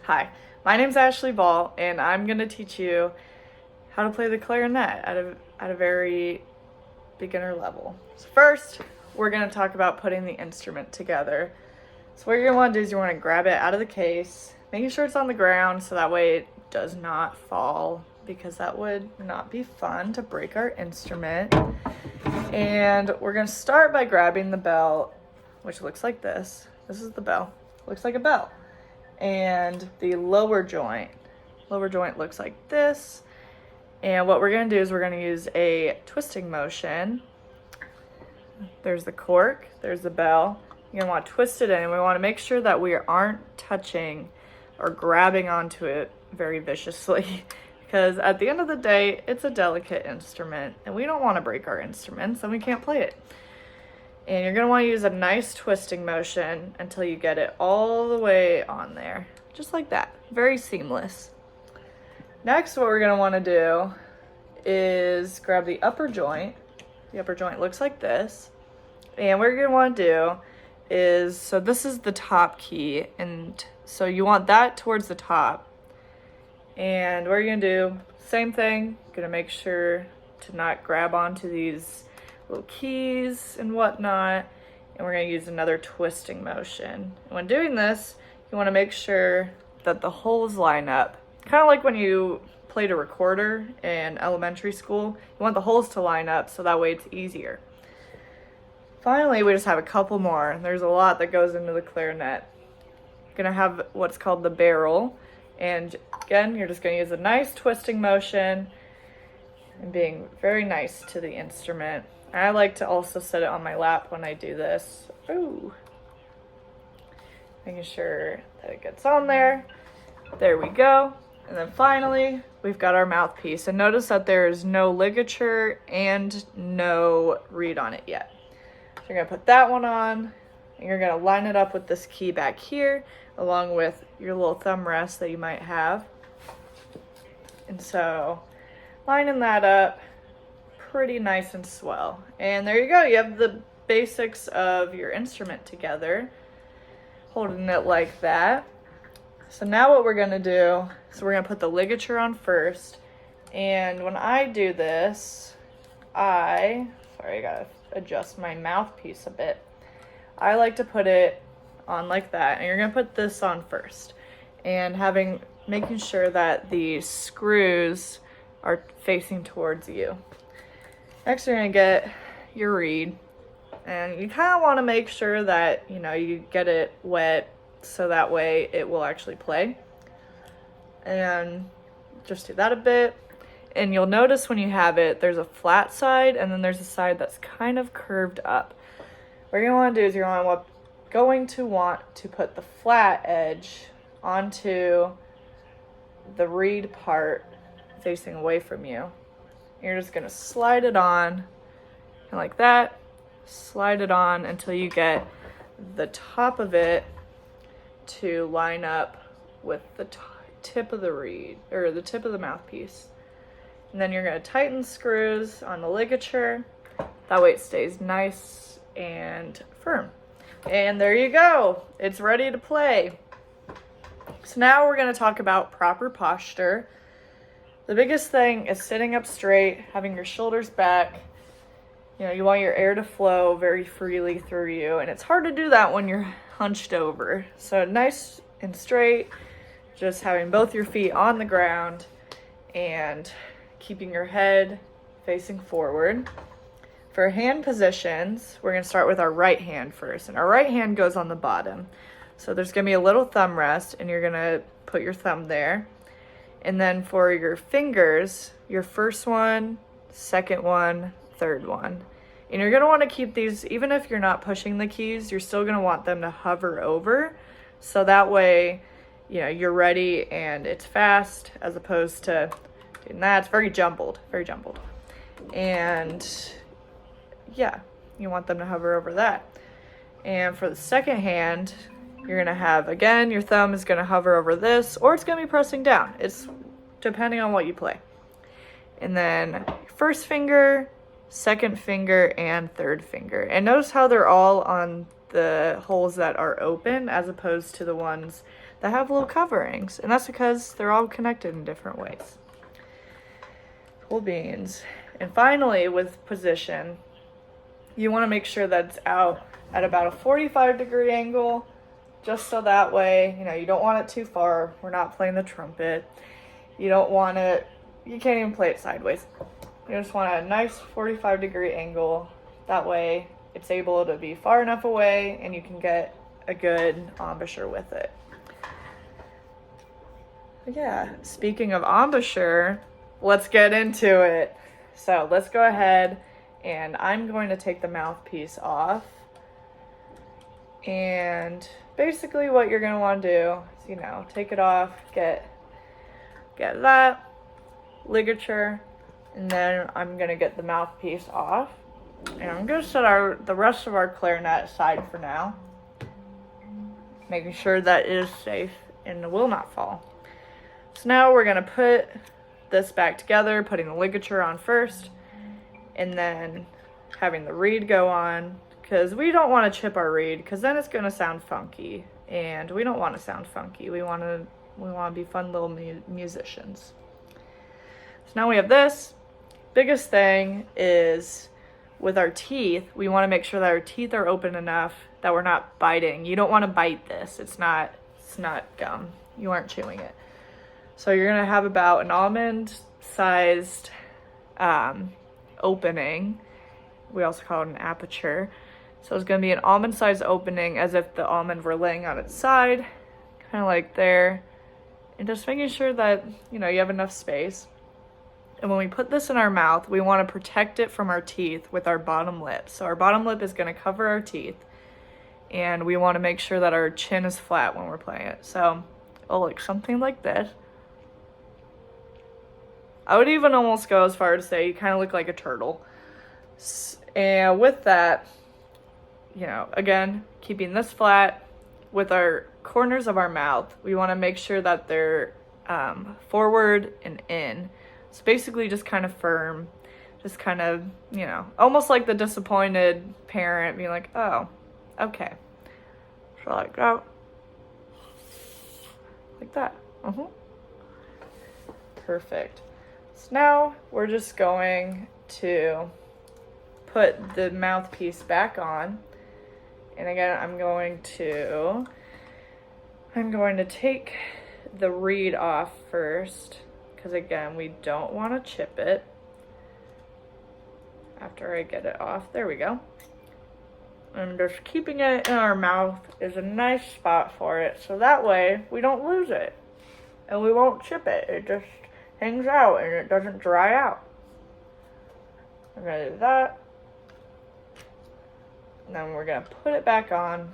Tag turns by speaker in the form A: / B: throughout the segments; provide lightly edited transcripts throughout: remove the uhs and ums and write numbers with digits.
A: Hi, my name's Ashley Ball, and I'm going to teach you how to play the clarinet at a very beginner level. So first, we're going to talk about putting the instrument together. So what you're going to want to do is you want to grab it out of the case, making sure it's on the ground so that way it does not fall, because that would not be fun to break our instrument. And we're going to start by grabbing the bell, which looks like this. This is the bell. Looks like a bell. And the lower joint looks like this. And what we're going to do is we're going to use a twisting motion. There's the cork, there's the bell. You're going to want to twist it in, and we want to make sure that we aren't touching or grabbing onto it very viciously, because at the end of the day, it's a delicate instrument and we don't want to break our instruments and we can't play it. And you're going to want to use a nice twisting motion until you get it all the way on there. Just like that. Very seamless. Next, what we're going to want to do is grab the upper joint. The upper joint looks like this. And what you're going to want to do is, so this is the top key, and so you want that towards the top. And what you're going to do, same thing, going to make sure to not grab onto these little keys and whatnot, and we're going to use another twisting motion. And when doing this, you want to make sure that the holes line up, kind of like when you played a recorder in elementary school. You want the holes to line up so that way it's easier. Finally, we just have a couple more. There's a lot that goes into the clarinet. You're going to have what's called the barrel, and again, you're just going to use a nice twisting motion and being very nice to the instrument. I like to also set it on my lap when I do this. Ooh. Making sure that it gets on there. There we go. And then finally, we've got our mouthpiece. And notice that there is no ligature and no reed on it yet. So you're going to put that one on, and you're going to line it up with this key back here, along with your little thumb rest that you might have. And so, lining that up, pretty nice and swell. And there you go, you have the basics of your instrument together, holding it like that. So now what we're going to do, so we're going to put the ligature on first, and when I do this, sorry, I gotta adjust my mouthpiece a bit. I like to put it on like that, and you're going to put this on first, and making sure that the screws are facing towards you. Next, you're going to get your reed, and you kind of want to make sure that, you get it wet so that way it will actually play. And just do that a bit. And you'll notice when you have it, there's a flat side, and then there's a side that's kind of curved up. What you're going to want to do is you're going to want to put the flat edge onto the reed part facing away from you. You're just going to slide it on, and like that, slide it on until you get the top of it to line up with the tip of the reed, or the tip of the mouthpiece. And then you're going to tighten screws on the ligature. That way it stays nice and firm. And there you go. It's ready to play. So now we're going to talk about proper posture. The biggest thing is sitting up straight, having your shoulders back. You want your air to flow very freely through you, and it's hard to do that when you're hunched over. So nice and straight, just having both your feet on the ground and keeping your head facing forward. For hand positions, we're going to start with our right hand first, and our right hand goes on the bottom. So there's going to be a little thumb rest, and you're going to put your thumb there. And then for your fingers, your first one, second one, third one. And you're going to want to keep these, even if you're not pushing the keys, you're still going to want them to hover over. So that way, you're ready and it's fast, as opposed to doing that. It's very jumbled, very jumbled. And yeah, you want them to hover over that. And for the second hand, you're going to have, again, your thumb is going to hover over this, or it's going to be pressing down. It's depending on what you play. And then first finger, second finger, and third finger. And notice how they're all on the holes that are open as opposed to the ones that have little coverings. And that's because they're all connected in different ways. Cool beans. And finally, with position, you want to make sure that it's out at about a 45-degree angle, just so that way, you know, you don't want it too far. We're not playing the trumpet. You don't want it, you can't even play it sideways. You just want a nice 45-degree angle. That way it's able to be far enough away and you can get a good embouchure with it. Yeah, speaking of embouchure, let's get into it. So let's go ahead and I'm going to take the mouthpiece off. And basically what you're going to want to do is, you know, take it off, get that ligature, and then I'm going to get the mouthpiece off. And I'm going to set the rest of our clarinet aside for now, making sure that it is safe and will not fall. So now we're going to put this back together, putting the ligature on first, and then having the reed go on, because we don't want to chip our reed, because then it's going to sound funky, and we don't want to sound funky. We want to be fun little musicians. So now we have this. Biggest thing is with our teeth, we want to make sure that our teeth are open enough that we're not biting. You don't want to bite this. It's not gum. You aren't chewing it. So you're going to have about an almond-sized opening. We also call it an aperture. So it's going to be an almond-sized opening as if the almond were laying on its side, kind of like there. And just making sure that, you know, you have enough space. And when we put this in our mouth, we want to protect it from our teeth with our bottom lip. So our bottom lip is going to cover our teeth. And we want to make sure that our chin is flat when we're playing it. So it'll look something like this. I would even almost go as far as to say you kind of look like a turtle. And with that, you know, again, keeping this flat, with our corners of our mouth, we want to make sure that they're forward and in. So basically just kind of firm, just kind of, you know, almost like the disappointed parent being like, oh, okay. So like that. Like that. Perfect. So now we're just going to put the mouthpiece back on. And again, I'm going to take the reed off first, because again, we don't want to chip it. After I get it off, there we go. And just keeping it in our mouth is a nice spot for it, so that way we don't lose it. And we won't chip it, it just hangs out and it doesn't dry out. I'm gonna do that. And then we're gonna put it back on.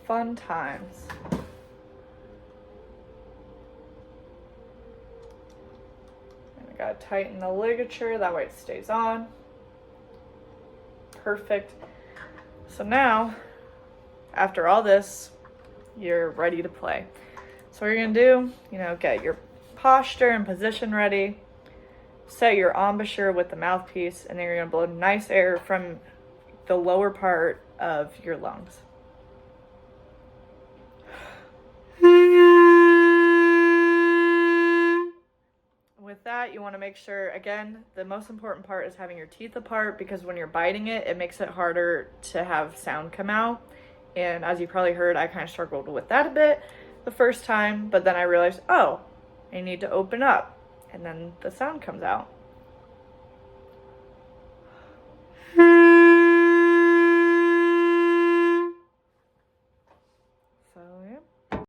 A: Fun times. And I gotta tighten the ligature, that way it stays on. Perfect. So now, after all this, you're ready to play. So what you're gonna do, you know, get your posture and position ready, set your embouchure with the mouthpiece, and then you're gonna blow nice air from the lower part of your lungs. With that, you want to make sure, again, the most important part is having your teeth apart, because when you're biting it, it makes it harder to have sound come out. And as you probably heard, I kind of struggled with that a bit the first time, but then I realized, oh, I need to open up, and then the sound comes out.